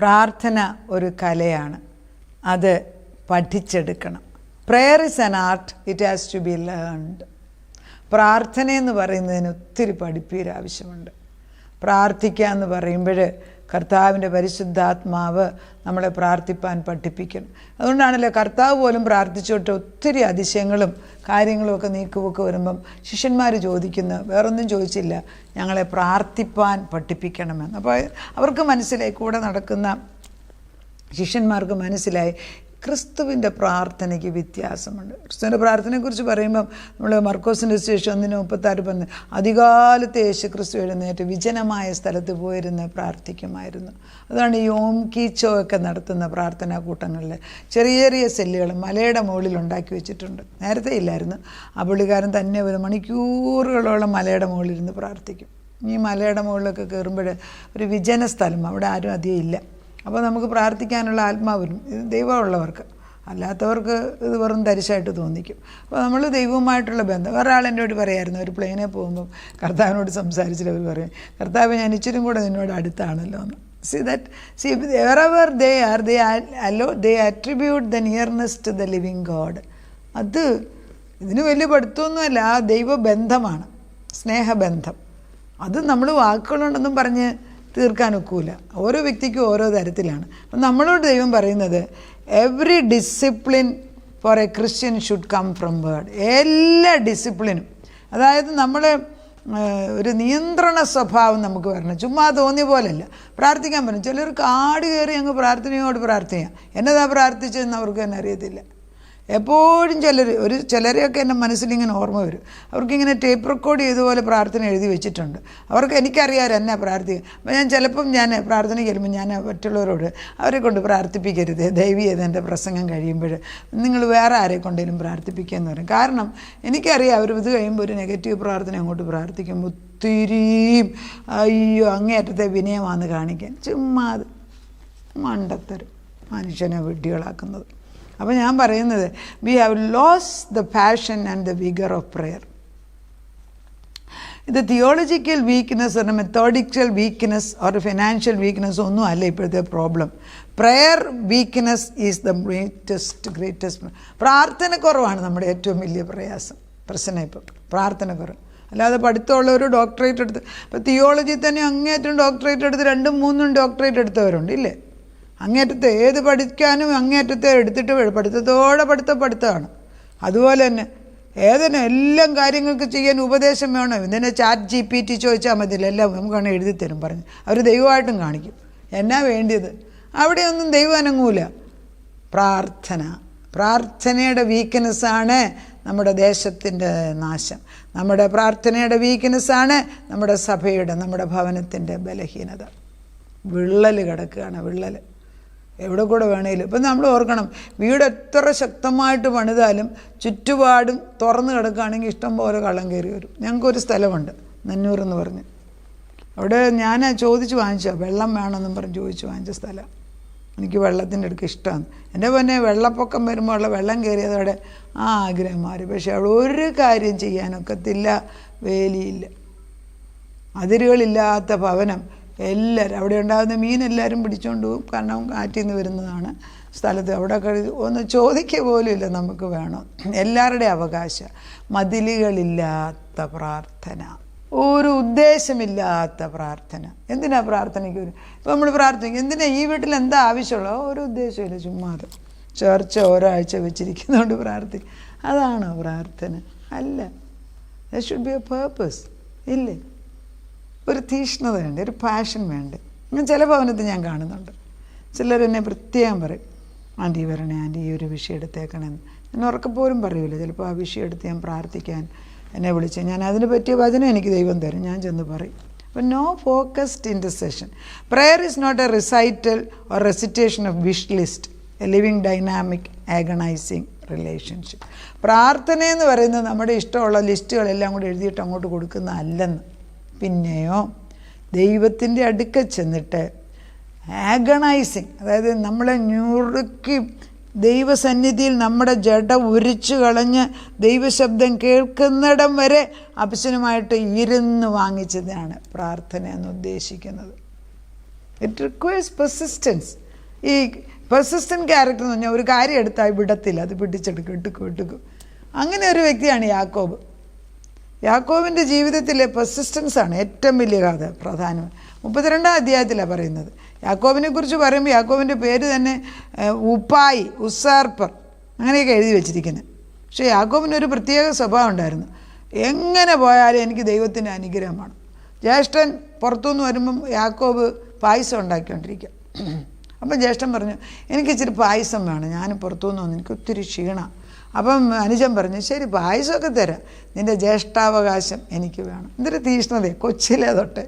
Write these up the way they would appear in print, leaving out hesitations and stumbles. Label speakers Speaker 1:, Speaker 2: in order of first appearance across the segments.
Speaker 1: പ്രാർത്ഥന ഒരു കലയാണ്, അത് പഠിച്ചെടുക്കണം. Prayer is an art, it has to be learned. പ്രാർത്ഥനയെന്ന് പറയുന്നതിന് ഒത്തിരി പഠിപ്പീര് ആവശ്യമുണ്ട്. പ്രാർത്ഥിക്കുക എന്ന് പറയുമ്പോൾ കർത്താവിൻ്റെ പരിശുദ്ധാത്മാവ് നമ്മളെ പ്രാർത്ഥിപ്പാൻ പഠിപ്പിക്കണം. അതുകൊണ്ടാണല്ലോ കർത്താവ് പോലും പ്രാർത്ഥിച്ചോട്ട് ഒത്തിരി അതിശയങ്ങളും കാര്യങ്ങളുമൊക്കെ നീക്കുവൊക്കെ വരുമ്പം ശിഷ്യന്മാർ ചോദിക്കുന്നു, വേറൊന്നും ചോദിച്ചില്ല, ഞങ്ങളെ പ്രാർത്ഥിപ്പാൻ പഠിപ്പിക്കണമെന്ന്. അപ്പോൾ അവർക്ക് മനസ്സിലായി, കൂടെ നടക്കുന്ന ശിഷ്യന്മാർക്ക് മനസ്സിലായി ക്രിസ്തുവിൻ്റെ പ്രാർത്ഥനയ്ക്ക് വ്യത്യാസമുണ്ട്. ക്രിസ്തുവിൻ്റെ പ്രാർത്ഥനയെക്കുറിച്ച് പറയുമ്പം നമ്മൾ മർക്കോസിൻ്റെ സുവിശേഷം 1:36 പറഞ്ഞു, അധികാലത്ത് യേശു ക്രിസ്തു എഴുന്നേറ്റ് വിജനമായ സ്ഥലത്ത് പോയിരുന്ന് പ്രാർത്ഥിക്കുമായിരുന്നു. അതാണ് ഈ ഓം കീച്ചോ ഒക്കെ നടത്തുന്ന പ്രാർത്ഥനാ കൂട്ടങ്ങളിൽ ചെറിയ ചെറിയ സെല്ലുകൾ മലയുടെ മുകളിൽ ഉണ്ടാക്കി വെച്ചിട്ടുണ്ട്. നേരത്തെ ഇല്ലായിരുന്നു. ആ പുള്ളിക്കാരൻ തന്നെ ഒരു മണിക്കൂറുകളോളം മലയുടെ മുകളിലിരുന്ന് പ്രാർത്ഥിക്കും. ഈ മലയുടെ മുകളിലൊക്കെ കയറുമ്പോൾ ഒരു വിജന സ്ഥലം, അവിടെ ആരും അധികം ഇല്ല. അപ്പോൾ നമുക്ക് പ്രാർത്ഥിക്കാനുള്ള ആത്മാവിനും ഇത് ദൈവമുള്ളവർക്ക്, അല്ലാത്തവർക്ക് ഇത് വെറും തരിശായിട്ട് തോന്നിക്കും. അപ്പോൾ നമ്മൾ ദൈവവുമായിട്ടുള്ള ബന്ധം. വേറെ ആൾ എന്നോട് പറയായിരുന്നു, ഒരു പ്ലെയിനിൽ പോകുമ്പം കർത്താവിനോട് സംസാരിച്ചിട്ട് അവർ പറയും, കർത്താവ് ഞാൻ ഇച്ചിരി കൂടെ നിന്നോട് അടുത്താണല്ലോ എന്ന്. wherever they are, they attribute the nearness to the living God. അത് ഇതിന് വലിയ പഠിത്തമൊന്നുമല്ല, ആ ദൈവബന്ധമാണ്, സ്നേഹബന്ധം. അത് നമ്മൾ വാക്കുകളുണ്ടെന്നും പറഞ്ഞ് തീർക്കാൻ ഒക്കില്ല. ഓരോ വ്യക്തിക്കും ഓരോ തരത്തിലാണ്. അപ്പം നമ്മളോട് ദൈവം പറയുന്നത് every discipline for a Christian should come from word. എല്ലാ ഡിസിപ്ലിനും, അതായത് നമ്മളെ ഒരു നിയന്ത്രണ സ്വഭാവം നമുക്ക് വരണം. ചുമ്മാ തോന്നിയ പോലെയല്ല പ്രാർത്ഥിക്കാൻ പറ്റും. ചിലർക്ക് ആട് കയറി അങ്ങ് പ്രാർത്ഥനയോട് പ്രാർത്ഥിക്കാം. എന്നതാ പ്രാർത്ഥിച്ചതെന്ന് അവർക്ക് തന്നെ അറിയത്തില്ല. എപ്പോഴും ചിലരെയൊക്കെ എൻ്റെ മനസ്സിലിങ്ങനെ ഓർമ്മ വരും. അവർക്കിങ്ങനെ ടേപ്പ് റെക്കോർഡ് ചെയ്തുപോലെ പ്രാർത്ഥന എഴുതി വെച്ചിട്ടുണ്ട്. അവർക്ക് എനിക്കറിയാം എന്നാ പ്രാർത്ഥിക്കുക. അപ്പോൾ ഞാൻ പ്രാർത്ഥന ചെല്ലുമ്പോൾ ഞാൻ മറ്റുള്ളവരോട് അവരെ കൊണ്ട് പ്രാർത്ഥിപ്പിക്കരുത്, ദയവ് ചെയ്ത് എൻ്റെ പ്രസംഗം കഴിയുമ്പോൾ നിങ്ങൾ വേറെ ആരെ കൊണ്ടേലും പ്രാർത്ഥിപ്പിക്കുക എന്ന് പറയും. കാരണം എനിക്കറിയാം അവർ ഇത് കഴിയുമ്പോൾ ഒരു നെഗറ്റീവ് പ്രാർത്ഥന അങ്ങോട്ട് പ്രാർത്ഥിക്കുമ്പോൾ ഒത്തിരിയും അയ്യോ അങ്ങേയറ്റത്തെ വിനയമാണെന്ന് കാണിക്കാൻ. ചുമ്മാ അത് മണ്ടത്തരം, മനുഷ്യനെ വിഡ്ഢികളാക്കുന്നത്. അപ്പോൾ ഞാൻ പറയുന്നത്, we have lost the passion and the vigour of prayer. ഇത് തിയോളജിക്കൽ വീക്ക്നെസ്, ഒരു മെത്തോഡിക്കൽ വീക്ക്നെസ്, ഒരു ഫിനാൻഷ്യൽ വീക്ക്നെസ് ഒന്നും അല്ല ഇപ്പോഴത്തെ problem. Prayer weakness is the greatest. പ്രാർത്ഥനക്കുറവാണ് നമ്മുടെ ഏറ്റവും വലിയ പ്രശ്നം. ഇപ്പം പ്രാർത്ഥനക്കുറവ്. അല്ലാതെ പഠിത്തമുള്ളവർ ഡോക്ടറേറ്റ് എടുത്ത്, ഇപ്പോൾ തിയോളജി തന്നെ അങ്ങേറ്റം ഡോക്ടറേറ്റ് എടുത്ത് 2, 3 ഡോക്ടറേറ്റ് എടുത്തവരുണ്ട് ഇല്ലേ? അങ്ങേറ്റത്തെ ഏത് പഠിക്കാനും അങ്ങേറ്റത്തെ എടുത്തിട്ട് പഠിത്തമാണ്. അതുപോലെ തന്നെ എല്ലാം കാര്യങ്ങൾക്ക് ചെയ്യാൻ ഉപദേശം വേണം. ഇതിനെ ChatGPT ചോദിച്ചാൽ മതിയില്ല, എല്ലാം നമുക്ക് വേണം എഴുതി തരും പറഞ്ഞ്. അവർ ദൈവമായിട്ടും കാണിക്കും എന്നാ വേണ്ടിയത്. അവിടെയൊന്നും ദൈവം അനങ്ങൂല. പ്രാർത്ഥനയുടെ വീക്ക്നെസ്സാണ് നമ്മുടെ ദേശത്തിൻ്റെ നാശം. നമ്മുടെ പ്രാർത്ഥനയുടെ വീക്ക്നെസ്സാണ് നമ്മുടെ സഭയുടെ, നമ്മുടെ ഭവനത്തിൻ്റെ ബലഹീനത. വിള്ളൽ കിടക്കുകയാണ്, വിള്ളൽ എവിടെ കൂടെ വേണേലും. ഇപ്പം നമ്മൾ ഓർക്കണം, വീട് എത്ര ശക്തമായിട്ട് പണിതാലും ചുറ്റുപാടും തുറന്ന് കിടക്കുകയാണെങ്കിൽ ഇഷ്ടം പോലെ കള്ളം കയറി വരും. ഞങ്ങൾക്കൊരു സ്ഥലമുണ്ട് നന്നൂർ എന്ന് പറഞ്ഞ്, അവിടെ ഞാൻ ചോദിച്ച് വാങ്ങിച്ച വെള്ളം വേണമെന്നും പറഞ്ഞ് ചോദിച്ച് വാങ്ങിച്ച സ്ഥലം. എനിക്ക് വെള്ളത്തിൻ്റെ അടുക്ക് ഇഷ്ടമാണ്. എൻ്റെ പിന്നെ വെള്ളപ്പൊക്കം വരുമ്പോൾ ഉള്ള വെള്ളം കയറിയതോടെ ആ ആഗ്രഹം മാറി. പക്ഷേ അവിടെ ഒരു കാര്യം ചെയ്യാനൊക്കത്തില്ല, വേലിയില്ല, അതിരുകളില്ലാത്ത ഭവനം. എല്ലാവരും അവിടെ ഉണ്ടാകുന്ന മീൻ എല്ലാവരും പിടിച്ചുകൊണ്ട് പോകും, കാരണം കാറ്റിൽ നിന്ന് വരുന്നതാണ് സ്ഥലത്ത്. അവിടെ ഒന്ന് ചോദിക്കുക പോലും ഇല്ല നമുക്ക് വേണം. എല്ലാവരുടെയും അവകാശം. മതിലുകളില്ലാത്ത പ്രാർത്ഥന, ഒരു ഉദ്ദേശമില്ലാത്ത പ്രാർത്ഥന. എന്തിനാ പ്രാർത്ഥനയ്ക്ക് ഇപ്പോൾ നമ്മൾ പ്രാർത്ഥിക്കും, എന്തിനാ ഈ വീട്ടിൽ എന്താ ആവശ്യമുള്ളോ? ഒരു ഉദ്ദേശമില്ല, ചുമ്മാ അത് ചർച്ച ഓരോ ആഴ്ച വെച്ചിരിക്കുന്നതുകൊണ്ട് പ്രാർത്ഥിക്കും. അതാണോ പ്രാർത്ഥന? അല്ല. There should be A purpose. ഇല്ലേ? ഒരു തീഷ്ണത വേണ്ടേ, ഒരു പാഷൻ വേണ്ടേ. ഞാൻ ചില ഭവനത്തിൽ ഞാൻ കാണുന്നുണ്ട്, ചിലരെന്നെ പ്രത്യേകം പറയും, ആൻറ്റി വരണേ, ആൻറ്റി ഈ ഒരു വിഷയം എടുത്തേക്കണമെന്ന്. ഞാൻ ഉറക്കപ്പോലും പറയൂല. ചിലപ്പോൾ ആ വിഷയം എടുത്ത് ഞാൻ പ്രാർത്ഥിക്കാൻ എന്നെ വിളിച്ച് ഞാൻ അതിന് പറ്റിയ വചനം എനിക്ക് ദൈവം തരും, ഞാൻ ചെന്ന് പറയും. അപ്പോൾ no focused intercession. Prayer is not a recital or recitation of wish list, a living dynamic agonising relationship. പ്രാർത്ഥനയെന്ന് പറയുന്നത് നമ്മുടെ ഇഷ്ടമുള്ള ലിസ്റ്റുകളെല്ലാം കൂടി എഴുതിയിട്ട് അങ്ങോട്ട് കൊടുക്കുന്ന അല്ലെന്ന്. പിന്നെയോ ദൈവത്തിൻ്റെ അടുക്കൽ ചെന്നിട്ട് ആഗണൈസിങ്, അതായത് നമ്മളെ ഞുറുക്കി ദൈവസന്നിധിയിൽ നമ്മുടെ ജഡ ഉരിച്ചു കളഞ്ഞ് ദൈവശബ്ദം കേൾക്കുന്നിടം വരെ അപ്പച്ചനുമായിട്ട് ഇരുന്ന് വാങ്ങിച്ചതാണ് പ്രാർത്ഥന എന്ന് ഉദ്ദേശിക്കുന്നത്. It requires persistence. ഈ പെർസിസ്റ്റൻറ്റ് ക്യാരക്ടർ എന്ന് പറഞ്ഞാൽ ഒരു കാര്യം എടുത്താൽ വിടത്തില്ല, അത് പിടിച്ചെടുക്കും, എടുക്കും. അങ്ങനെ ഒരു വ്യക്തിയാണ് യാക്കോബ്. യാക്കോബിൻ്റെ ജീവിതത്തിലെ പെർസിസ്റ്റൻസാണ് ഏറ്റവും വലിയ കഥ. പ്രധാനം 32-ാം അധ്യായത്തിലാണ് പറയുന്നത്. യാക്കോബിനെ കുറിച്ച് പറയുമ്പോൾ യാക്കോബിൻ്റെ പേര് തന്നെ ഉപ്പായി, ഉസാർപ്പർ, അങ്ങനെയൊക്കെ എഴുതി വെച്ചിരിക്കുന്നത്. പക്ഷേ യാക്കോബിനൊരു പ്രത്യേക സ്വഭാവം ഉണ്ടായിരുന്നു. എങ്ങനെ പോയാലും എനിക്ക് ദൈവത്തിൻ്റെ അനുഗ്രഹമാണ്. ജ്യേഷ്ഠൻ പുറത്തുനിന്ന് വരുമ്പം യാക്കോബ് പായസം ഉണ്ടാക്കിക്കൊണ്ടിരിക്കുക. അപ്പം ജ്യേഷ്ഠൻ പറഞ്ഞു, എനിക്ക് ഇച്ചിരി പായസം വേണം, ഞാൻ പുറത്തുനിന്ന് വന്നു, എനിക്ക് ഒത്തിരി ക്ഷീണമാണ്. അപ്പം അനുജൻ പറഞ്ഞു, ശരി പായസമൊക്കെ തരാം, നിൻ്റെ ജ്യേഷ്ഠാവകാശം എനിക്ക് വേണം. എന്തൊരു തീഷ്ണതയെ കൊച്ചിലെ തൊട്ടേ.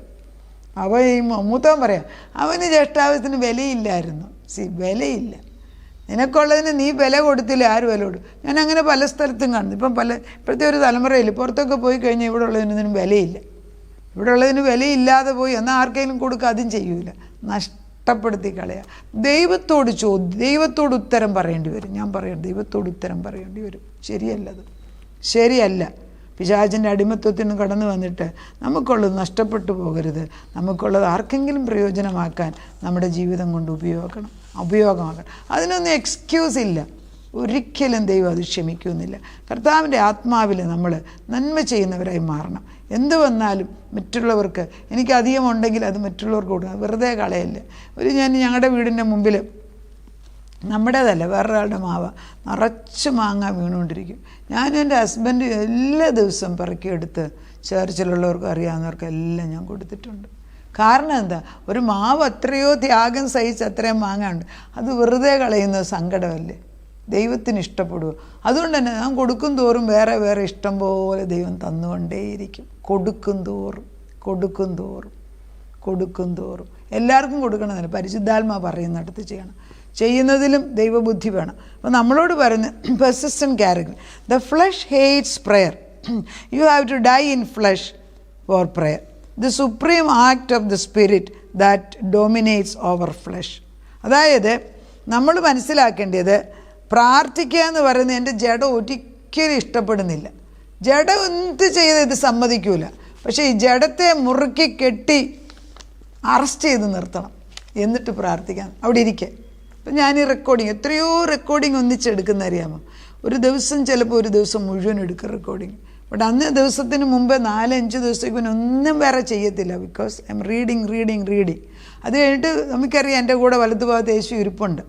Speaker 1: അപ്പോൾ ഈ മൂത്തവൻ പറയാം, അവന് ജ്യേഷ്ഠാവകാശത്തിന് വിലയില്ലായിരുന്നു. വിലയില്ല, നിനക്കുള്ളതിന് നീ വില കൊടുത്തില്ല, ആര് വില കൊടുക്കും? ഞാൻ അങ്ങനെ പല സ്ഥലത്തും കാണുന്നു. ഇപ്പോഴത്തെ ഒരു തലമുറയിൽ പുറത്തൊക്കെ പോയി കഴിഞ്ഞാൽ ഇവിടെ ഉള്ളതിനൊന്നും വിലയില്ല. ഇവിടെ ഉള്ളതിന് വിലയില്ലാതെ പോയി എന്നാൽ ആർക്കെങ്കിലും കൊടുക്കുക, അതും ചെയ്യൂല, നഷ്ടപ്പെടുത്തി കളയുക. ദൈവത്തോട് ഉത്തരം പറയേണ്ടി വരും. ഞാൻ പറയാം, ദൈവത്തോട് ഉത്തരം പറയേണ്ടി വരും. ശരിയല്ലത്, ശരിയല്ല. പിശാചിൻ്റെ അടിമത്വത്തിന് കടന്നു വന്നിട്ട് നമുക്കുള്ളത് നഷ്ടപ്പെട്ടു പോകരുത്. നമുക്കുള്ളത് ആർക്കെങ്കിലും പ്രയോജനമാക്കാൻ നമ്മുടെ ജീവിതം കൊണ്ട് ഉപയോഗമാക്കണം. അതിനൊന്നും എക്സ്ക്യൂസ് ഇല്ല. ഒരിക്കലും ദൈവം അത് ക്ഷമിക്കുന്നില്ല. കർത്താവിൻ്റെ ആത്മാവിൽ നമ്മൾ നന്മ ചെയ്യുന്നവരായി മാറണം. എന്തു വന്നാലും മറ്റുള്ളവർക്ക്, എനിക്ക് അധികമുണ്ടെങ്കിൽ അത് മറ്റുള്ളവർക്ക് കൊടുക്കണം, വെറുതെ കളയല്ലേ. ഞങ്ങളുടെ വീടിൻ്റെ മുമ്പിൽ നമ്മുടേതല്ല, വേറൊരാളുടെ മാവ നിറച്ച് മാങ്ങ വീണുകൊണ്ടിരിക്കും. ഞാനും എൻ്റെ ഹസ്ബൻഡ് എല്ലാ ദിവസവും പെറുക്കിയെടുത്ത് ചേർച്ചിലുള്ളവർക്കും അറിയാവുന്നവർക്കും എല്ലാം ഞാൻ കൊടുത്തിട്ടുണ്ട്. കാരണം എന്താ, ഒരു മാവ് അത്രയോ ത്യാഗം സഹിച്ച് അത്രയും മാങ്ങ ഉണ്ട്, അത് വെറുതെ കളയുന്നത് സങ്കടമല്ലേ? ദൈവത്തിന് ഇഷ്ടപ്പെടുമോ? അതുകൊണ്ട് തന്നെ നാം കൊടുക്കും തോറും വേറെ വേറെ ഇഷ്ടം പോലെ ദൈവം തന്നുകൊണ്ടേയിരിക്കും. കൊടുക്കും തോറും എല്ലാവർക്കും കൊടുക്കണമെന്നില്ല, പരിശുദ്ധാത്മാവ് പറയുന്നിടത്ത് ചെയ്യണം. ചെയ്യുന്നതിലും ദൈവബുദ്ധി വേണം. അപ്പോൾ നമ്മളോട് പറയുന്ന persistent character, the flesh hates prayer, you have to die in flesh for prayer, the supreme act of the spirit that dominates over flesh. അതായത് നമ്മൾ മനസ്സിലാക്കേണ്ടത്, പ്രാർത്ഥിക്കുക എന്ന് പറയുന്നത് എൻ്റെ ജഡം ഒരിക്കലും ഇഷ്ടപ്പെടുന്നില്ല. ജഡം എന്ത് ചെയ്ത് ഇത് സമ്മതിക്കൂല. പക്ഷേ ഈ ജഡത്തെ മുറുക്കി കെട്ടി അറസ്റ്റ് ചെയ്ത് നിർത്തണം, എന്നിട്ട് പ്രാർത്ഥിക്കാൻ അവിടെ ഇരിക്കുക. ഇപ്പം ഞാൻ ഈ എത്രയോ റെക്കോർഡിങ് ഒന്നിച്ചെടുക്കുന്ന അറിയാമോ? ഒരു ദിവസം ചിലപ്പോൾ ഒരു ദിവസം മുഴുവൻ എടുക്കും റെക്കോർഡിങ്. ബട്ട് അന്ന് ദിവസത്തിന് മുമ്പ് 4-5 ദിവസത്തേക്ക് പിന്നെ ഒന്നും വേറെ ചെയ്യത്തില്ല. Because I M reading. അത് കഴിഞ്ഞിട്ട് നമുക്കറിയാം എൻ്റെ കൂടെ വലതുഭാഗത്ത് യേശു ഇരിപ്പുണ്ട്.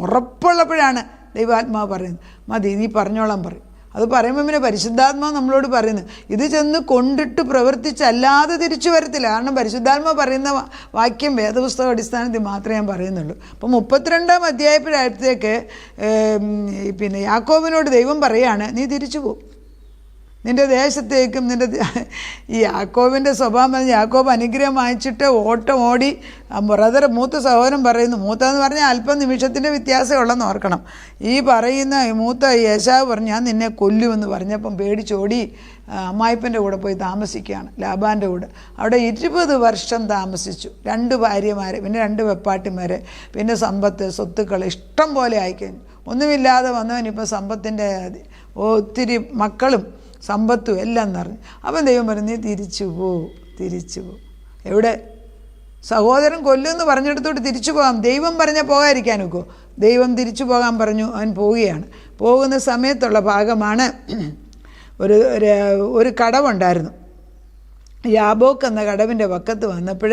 Speaker 1: ഉറപ്പുള്ളപ്പോഴാണ് ദൈവാത്മാവ് പറയുന്നത്, മതി നീ പറഞ്ഞോളാൻ പറയും. അത് പറയുമ്പോൾ പിന്നെ പരിശുദ്ധാത്മാവ് നമ്മളോട് പറയുന്നത്, ഇത് ചെന്ന് കൊണ്ടിട്ട് പ്രവർത്തിച്ചല്ലാതെ തിരിച്ചു വരത്തില്ല. കാരണം പരിശുദ്ധാത്മാവ് പറയുന്ന വാക്യം വേദപുസ്തക അടിസ്ഥാനത്തിൽ മാത്രമേ ഞാൻ പറയുന്നുള്ളൂ. അപ്പം 32-ാം അധ്യായത്തിനടുത്തേക്ക് പിന്നെ യാക്കോബിനോട് ദൈവം പറയുകയാണ്, നീ തിരിച്ചു പോകും നിൻ്റെ ദേശത്തേക്കും. ഈ യാക്കോബിൻ്റെ സ്വഭാവം പറഞ്ഞ് യാക്കോബ് അനുഗ്രഹം വാങ്ങിച്ചിട്ട് ഓട്ടം ഓടി മൂത്ത സഹോദരൻ പറയുന്നു, മൂത്തതെന്ന് പറഞ്ഞാൽ അല്പം നിമിഷത്തിൻ്റെ വ്യത്യാസമുള്ളെന്ന് ഓർക്കണം. ഈ പറയുന്ന മൂത്ത യേശാവ് പറഞ്ഞു, ഞാൻ നിന്നെ കൊല്ലുമെന്ന് പറഞ്ഞപ്പം പേടിച്ചോടി അമ്മായിപ്പൻ്റെ കൂടെ പോയി താമസിക്കുകയാണ്, ലാബാൻ്റെ കൂടെ. അവിടെ 20 വർഷം താമസിച്ചു. 2 ഭാര്യമാർ, പിന്നെ 2 വെപ്പാട്ടിമാർ, പിന്നെ സമ്പത്ത് സ്വത്തുക്കൾ ഇഷ്ടം പോലെ ആയിക്കഴിഞ്ഞു. ഒന്നുമില്ലാതെ വന്നവനിപ്പോൾ സമ്പത്തിൻ്റെ ഒത്തിരി മക്കളും സമ്പത്തും എല്ലാം നിറഞ്ഞു. അപ്പം ദൈവം പറഞ്ഞു, നീ തിരിച്ചു പോ. എവിടെ? സഹോദരൻ കൊല്ലുമെന്ന് പറഞ്ഞിടത്തോട്ട് തിരിച്ചു പോകാം. ദൈവം പറഞ്ഞാൽ പോകാതിരിക്കാൻ ഒക്കുമോ? ദൈവം തിരിച്ചു പോകാൻ പറഞ്ഞു. അവൻ പോവുകയാണ്. പോകുന്ന സമയത്തുള്ള ഭാഗമാണ്, ഒരു കടവുണ്ടായിരുന്നു. യാബോക്ക് എന്ന കടവിൻ്റെ വക്കത്ത് വന്നപ്പോൾ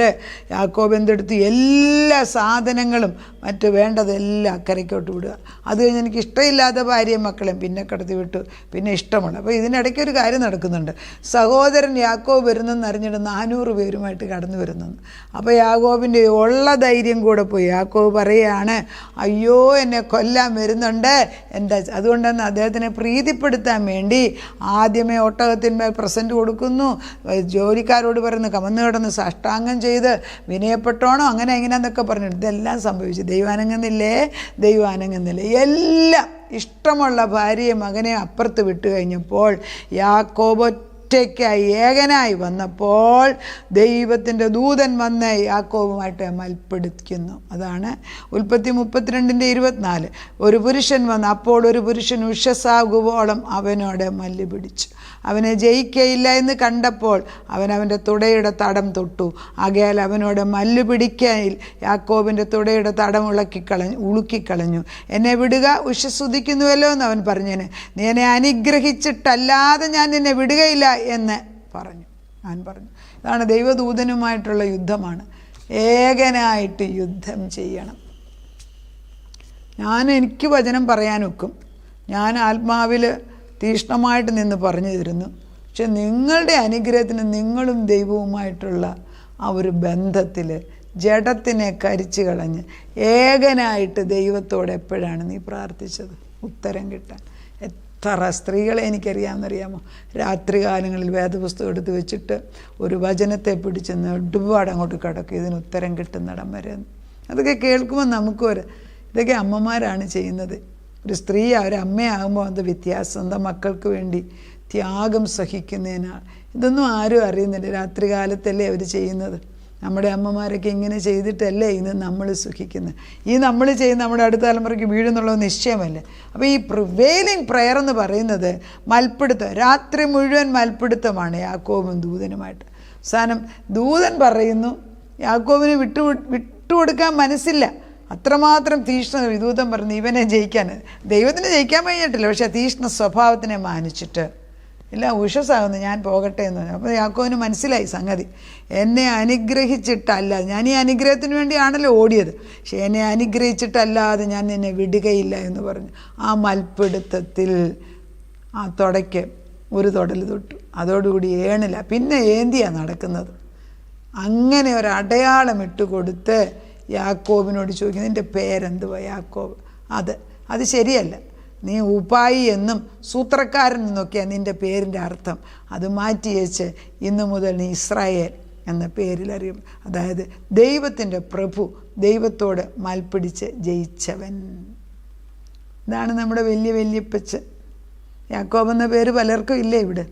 Speaker 1: യാക്കോബ് എന്തെടുത്ത് എല്ലാ സാധനങ്ങളും മറ്റ് വേണ്ടതെല്ലാം അക്കരയ്ക്കോട്ട് വിടുക. അത് കഴിഞ്ഞ് എനിക്ക് ഇഷ്ടമില്ലാത്ത ഭാര്യയും മക്കളെയും പിന്നെ കടത്തി വിട്ടു, പിന്നെ ഇഷ്ടമുള്ള. അപ്പോൾ ഇതിനിടയ്ക്ക് ഒരു കാര്യം നടക്കുന്നുണ്ട്. സഹോദരൻ യാക്കോബ് വരുന്നെന്ന് അറിഞ്ഞിട്ട് 400 പേരുമായിട്ട് കടന്നു വരുന്നെന്ന്. അപ്പോൾ യാക്കോബിൻ്റെ ഉള്ള ധൈര്യം കൂടെ പോയി. യാക്കോബ് പറയുകയാണ്, അയ്യോ എന്നെ കൊല്ലാൻ വരുന്നുണ്ട് അതുകൊണ്ട് തന്നെ അദ്ദേഹത്തിനെ പ്രീതിപ്പെടുത്താൻ വേണ്ടി ആദ്യമേ ഒട്ടകത്തിന്മേൽ പ്രസൻറ്റ് കൊടുക്കുന്നു. ജോലിക്കാരോട് പറയുന്നു, കമന്ന് കിടന്ന് സാഷ്ടാംഗം ചെയ്ത് വിനയപ്പെട്ടോണോ, അങ്ങനെ എങ്ങനെയാന്നൊക്കെ പറഞ്ഞു. ഇതെല്ലാം സംഭവിച്ചു. ദൈവം അനങ്ങുന്നില്ല. എല്ലാം ഇഷ്ടമുള്ള ഭാര്യയും മകനെ അപ്പുറത്ത് വിട്ടു കഴിഞ്ഞപ്പോൾ യാക്കോബ് ഒറ്റയ്ക്കായി ഏകനായി വന്നപ്പോൾ ദൈവത്തിൻ്റെ ദൂതൻ വന്ന് യാക്കോബുമായിട്ട് മൽപ്പിടിക്കുന്നു. അതാണ് ഉൽപ്പത്തി 32:24. ഒരു പുരുഷൻ വന്ന് അപ്പോൾ ഒരു പുരുഷൻ ഉഷസാകുവോളം അവനോട് മല്ല് പിടിച്ചു. അവനെ ജയിക്കയില്ല എന്ന് കണ്ടപ്പോൾ അവൻ്റെ തുടയുടെ തടം തൊട്ടു. ആകയാൽ അവനോട് മല്ലു പിടിക്കയിൽ യാക്കോബിൻ്റെ തുടയുടെ തടം ഉളുക്കിക്കളഞ്ഞു. എന്നെ വിടുക, ഉഷസ്സുദിക്കുന്നുവല്ലോ എന്ന് അവൻ പറഞ്ഞതിന്, നീ എന്നെ അനുഗ്രഹിച്ചിട്ടല്ലാതെ ഞാൻ നിന്നെ വിടുകയില്ല എന്ന് പറഞ്ഞു. അവൻ പറഞ്ഞു. ഇതാണ് ദൈവദൂതനുമായിട്ടുള്ള യുദ്ധമാണ്. ഏകനായിട്ട് യുദ്ധം ചെയ്യണം. എനിക്ക് വചനം പറയാനൊക്കും, ഞാൻ ആത്മാവിൽ തീഷ്ണമായിട്ട് നിന്ന് പറഞ്ഞു തരുന്നു. പക്ഷെ നിങ്ങളുടെ അനുഗ്രഹത്തിന് നിങ്ങളും ദൈവവുമായിട്ടുള്ള ആ ഒരു ബന്ധത്തിൽ ജഡത്തിനെ കരിച്ചു കളഞ്ഞ് ഏകനായിട്ട് ദൈവത്തോട് എപ്പോഴാണ് നീ പ്രാർത്ഥിച്ചത് ഉത്തരം കിട്ടാൻ? എത്ര സ്ത്രീകളെ എനിക്കറിയാമെന്നറിയാമോ, രാത്രികാലങ്ങളിൽ വേദപുസ്തകം എടുത്ത് വെച്ചിട്ട് ഒരു വചനത്തെ പിടിച്ച് നെടുപാട് അങ്ങോട്ട് കിടക്കും, ഇതിന് ഉത്തരം കിട്ടുന്നിടം വരെ. അതൊക്കെ കേൾക്കുമ്പോൾ നമുക്കൊരു ഇതൊക്കെ അമ്മമാരാണ് ചെയ്യുന്നത്. ഒരു സ്ത്രീ ഒരമ്മയാകുമ്പോൾ അത് വ്യത്യാസം, സ്വന്തം മക്കൾക്ക് വേണ്ടി ത്യാഗം സഹിക്കുന്നതിനാൾ. ഇതൊന്നും ആരും അറിയുന്നില്ല. രാത്രികാലത്തല്ലേ അവർ ചെയ്യുന്നത്. നമ്മുടെ അമ്മമാരൊക്കെ ഇങ്ങനെ ചെയ്തിട്ടല്ലേ ഇന്ന് നമ്മൾ സുഖിക്കുന്നത്. ഈ നമ്മൾ ചെയ്യുന്ന നമ്മുടെ അടുത്ത തലമുറയ്ക്ക് വീഴുന്നുള്ളത് നിശ്ചയമല്ലേ. അപ്പോൾ ഈ പ്രിവെയിലിംഗ് പ്രെയർ എന്ന് പറയുന്നത് മൽപ്പിടുത്തം, രാത്രി മുഴുവൻ മൽപ്പിടുത്തമാണ് യാക്കോബും ദൂതനുമായിട്ട്. അവസാനം ദൂതൻ പറയുന്നു യാക്കോബിന് വിട്ടുകൊടുക്കാൻ മനസ്സില്ല. അത്രമാത്രം തീഷ്ണ ദൂതൻ പറഞ്ഞു ഇവനെ ജയിക്കാൻ. ദൈവത്തിന് ജയിക്കാൻ കഴിഞ്ഞിട്ടില്ല, പക്ഷേ തീഷ്ണ സ്വഭാവത്തിനെ മാനിച്ചിട്ട് ഇല്ല, ഉഷസ്സാകുന്നു, ഞാൻ പോകട്ടെ എന്ന് പറഞ്ഞു. അപ്പോൾ യാക്കോബിന് മനസ്സിലായി സംഗതി. എന്നെ അനുഗ്രഹിച്ചിട്ടല്ലാതെ, ഞാൻ ഈ അനുഗ്രഹത്തിന് വേണ്ടിയാണല്ലോ ഓടിയത്, പക്ഷെ എന്നെ അനുഗ്രഹിച്ചിട്ടല്ലാതെ ഞാൻ നിന്നെ വിടുകയില്ല എന്ന് പറഞ്ഞു. ആ മൽപ്പിടുത്തത്തിൽ ആ തുടയ്ക്ക് ഒരു തൊടൽ തൊട്ടു. അതോടുകൂടി ഏണില്ല, പിന്നെ ഏന്തിയാണ് നടക്കുന്നത്. അങ്ങനെ ഒരു അടയാളം ഇട്ടുകൊടുത്ത് യാക്കോബിനോട് ചോദിക്കുന്നു, നിൻ്റെ പേരെന്തുവാ യാക്കോബ്? അത് ശരിയല്ല, നീ ഉപായി എന്നും സൂത്രക്കാരൻ എന്നൊക്കെയാണ് നിൻ്റെ പേരിൻ്റെ അർത്ഥം. അത് മാറ്റി വെച്ച് ഇന്നു മുതൽ നീ ഇസ്രായേൽ എന്ന പേരിൽ അറിയും. അതായത് ദൈവത്തിൻ്റെ പ്രഭു, ദൈവത്തോട് മൽപ്പിടിച്ച് ജയിച്ചവൻ. ഇതാണ് നമ്മുടെ വല്യപ്പച്ചൻ. യാക്കോബ് എന്ന പേര് പലർക്കും ഇല്ലേ ഇവിടെ?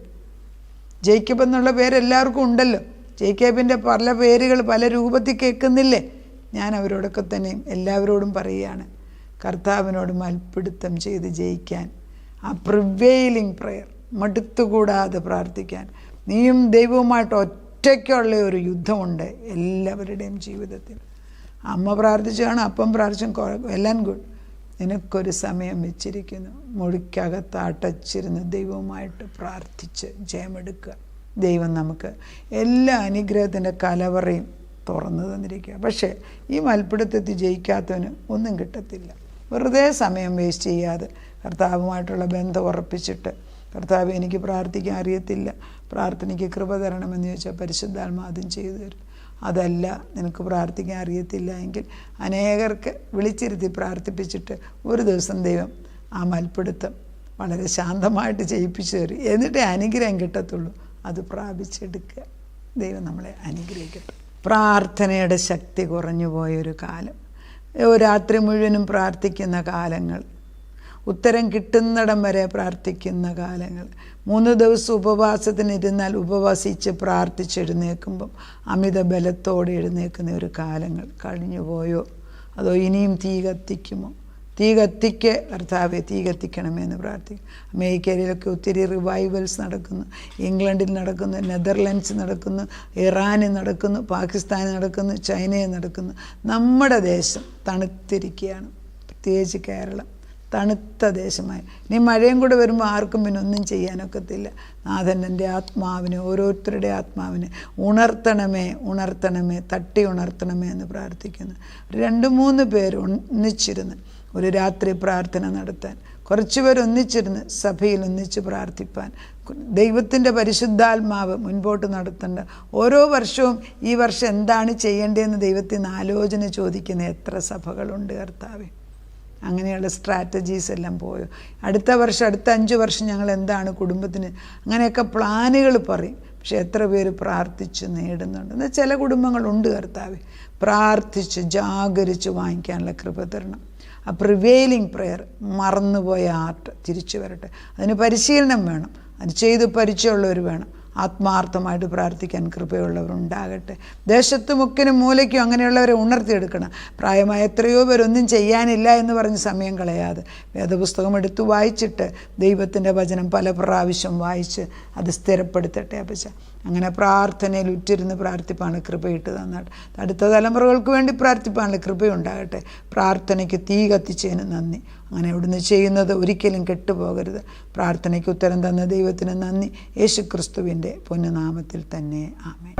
Speaker 1: ജേക്കബ് എന്നുള്ള പേര് എല്ലാവർക്കും ഉണ്ടല്ലോ. ജേക്കബിൻ്റെ പല പേരുകൾ പല രൂപത്തിൽ കേൾക്കുന്നില്ലേ? ഞാൻ അവരോടൊക്കെ തന്നെയും എല്ലാവരോടും പറയുകയാണ്, കർത്താവിനോട് മൽപ്പിടുത്തം ചെയ്ത് ജയിക്കാൻ, ആ പ്രിവെയിലിംഗ് പ്രെയർ മടുത്തുകൂടാതെ പ്രാർത്ഥിക്കാൻ. നീയും ദൈവവുമായിട്ട് ഒറ്റയ്ക്കുള്ള ഒരു യുദ്ധമുണ്ട് എല്ലാവരുടെയും ജീവിതത്തിൽ. അമ്മ പ്രാർത്ഥിച്ചാണ്, അപ്പം പ്രാർത്ഥിച്ചും, എല്ലാം ഗുഡ്. നിനക്കൊരു സമയം വെച്ചിരിക്കുന്നു, മുറിക്കകത്ത് അടച്ചിരുന്ന് ദൈവവുമായിട്ട് പ്രാർത്ഥിച്ച് ജയമെടുക്കുക. ദൈവം നമുക്ക് എല്ലാ അനുഗ്രഹത്തിൻ്റെ കലവറയും തുറന്നു തന്നിരിക്കുക. പക്ഷേ ഈ മൽപ്പിടുത്തത്തിൽ ജയിക്കാത്തവന് ഒന്നും കിട്ടത്തില്ല. വെറുതെ സമയം വേസ്റ്റ് ചെയ്യാതെ കർത്താവുമായിട്ടുള്ള ബന്ധം ഉറപ്പിച്ചിട്ട്, കർത്താവ് എനിക്ക് പ്രാർത്ഥിക്കാൻ അറിയത്തില്ല, പ്രാർത്ഥനയ്ക്ക് കൃപ തരണമെന്ന് ചോദിച്ചാൽ പരിശുദ്ധാത്മാ അതും ചെയ്തു തരും. അതല്ല, നിനക്ക് പ്രാർത്ഥിക്കാൻ അറിയത്തില്ല എങ്കിൽ അനേകർക്ക് വിളിച്ചിരുത്തി പ്രാർത്ഥിപ്പിച്ചിട്ട് ഒരു ദിവസം ദൈവം ആ മൽപ്പിടുത്തം വളരെ ശാന്തമായിട്ട് ചെയ്യിപ്പിച്ചു തരും. എന്നിട്ടേ അനുഗ്രഹം കിട്ടത്തുള്ളൂ. അത് പ്രാപിച്ചെടുക്കുക. ദൈവം നമ്മളെ അനുഗ്രഹിക്കട്ടെ. പ്രാർത്ഥനയുടെ ശക്തി കുറഞ്ഞു പോയൊരു കാലം, രാത്രി മുഴുവനും പ്രാർത്ഥിക്കുന്ന കാലങ്ങൾ, ഉത്തരം കിട്ടുന്നിടം വരെ പ്രാർത്ഥിക്കുന്ന കാലങ്ങൾ, 3 ദിവസം ഉപവാസത്തിനിരുന്നാൽ ഉപവസിച്ച് പ്രാർത്ഥിച്ചെഴുന്നേൽക്കുമ്പം അമിത ബലത്തോടെ എഴുന്നേൽക്കുന്ന ഒരു കാലങ്ങൾ കഴിഞ്ഞു പോയോ? അതോ ഇനിയും തീ കത്തിക്കുമോ? തീ കത്തിക്ക് കർത്താവെ, തീ കത്തിക്കണമെന്ന് പ്രാർത്ഥിക്കും. അമേരിക്കയിലൊക്കെ ഒത്തിരി റിവൈവൽസ് നടക്കുന്നു, ഇംഗ്ലണ്ടിൽ നടക്കുന്നു, നെതർലൻഡ്സ് നടക്കുന്നു, ഇറാനിൽ നടക്കുന്നു, പാകിസ്ഥാനിൽ നടക്കുന്നു, ചൈനയിൽ നടക്കുന്നു. നമ്മുടെ ദേശം തണുത്തിരിക്കുകയാണ്, പ്രത്യേകിച്ച് കേരളം തണുത്ത ദേശമായി. ഇനി മഴയും കൂടെ വരുമ്പോൾ ആർക്കും പിന്നെ ഒന്നും ചെയ്യാനൊക്കത്തില്ല. നാഥൻ എൻ്റെ ആത്മാവിനെ, ഓരോരുത്തരുടെ ആത്മാവിനെ ഉണർത്തണമേ, തട്ടി ഉണർത്തണമേ എന്ന് പ്രാർത്ഥിക്കുന്നു. 2-3 പേർ ഒന്നിച്ചിരുന്ന് ഒരു രാത്രി പ്രാർത്ഥന നടത്താൻ, കുറച്ച് പേർ ഒന്നിച്ചിരുന്ന് സഭയിൽ ഒന്നിച്ച് പ്രാർത്ഥിപ്പാൻ, ദൈവത്തിൻ്റെ പരിശുദ്ധാത്മാവ് മുൻപോട്ട് നടത്തേണ്ട. ഓരോ വർഷവും ഈ വർഷം എന്താണ് ചെയ്യേണ്ടതെന്ന് ദൈവത്തിൽ നിന്ന് ആലോചന ചോദിക്കുന്ന എത്ര സഭകളുണ്ട് കർത്താവേ. അങ്ങനെയുള്ള സ്ട്രാറ്റജീസ് എല്ലാം പോയോ? അടുത്ത വർഷം, അടുത്ത 5 വർഷം ഞങ്ങൾ എന്താണ് കുടുംബത്തിന്, അങ്ങനെയൊക്കെ പ്ലാനുകൾ പറയും. പക്ഷെ എത്ര പേര് പ്രാർത്ഥിച്ച് നേടുന്നുണ്ട്? എന്നാൽ ചില കുടുംബങ്ങളുണ്ട് കർത്താവേ, പ്രാർത്ഥിച്ച് ജാഗരിച്ച് വാങ്ങിക്കാനുള്ള കൃപ തരണം. ആ പ്രിവെയിലിംഗ് പ്രെയർ, മറന്നുപോയ ആർട്ട് തിരിച്ചു വരട്ടെ. അതിന് പരിശീലനം വേണം, അത് ചെയ്ത് പരിചയമുള്ളവർ വേണം. ആത്മാർത്ഥമായിട്ട് പ്രാർത്ഥിക്കാൻ കൃപയുള്ളവരുണ്ടാകട്ടെ. ദേശത്ത് മുക്കിനും മൂലയ്ക്കും അങ്ങനെയുള്ളവരെ ഉണർത്തിയെടുക്കണം. പ്രായമായ എത്രയോ പേരൊന്നും ചെയ്യാനില്ല എന്ന് പറഞ്ഞ് സമയം കളയാതെ വേദപുസ്തകം എടുത്തു വായിച്ചിട്ട് ദൈവത്തിൻ്റെ വചനം പല പ്രാവശ്യം വായിച്ച് അത് സ്ഥിരപ്പെടുത്തട്ടെ അപ്പച്ച. അങ്ങനെ പ്രാർത്ഥനയിൽ ഉറ്റിരുന്ന് പ്രാർത്ഥിപ്പാണ് കൃപയിട്ട് തന്നാട്ട്. അടുത്ത തലമുറകൾക്ക് വേണ്ടി പ്രാർത്ഥിപ്പാനുള്ള കൃപയുണ്ടാകട്ടെ. പ്രാർത്ഥനയ്ക്ക് തീ കത്തിച്ചതിന് നന്ദി. അങ്ങനെ ഇവിടുന്ന് ചെയ്യുന്നത് ഒരിക്കലും കെട്ടുപോകരുത്. പ്രാർത്ഥനയ്ക്ക് ഉത്തരം തന്ന ദൈവത്തിന് നന്ദി. യേശുക്രിസ്തുവിൻ്റെ പൊന്നുനാമത്തിൽ തന്നെ ആമേൻ.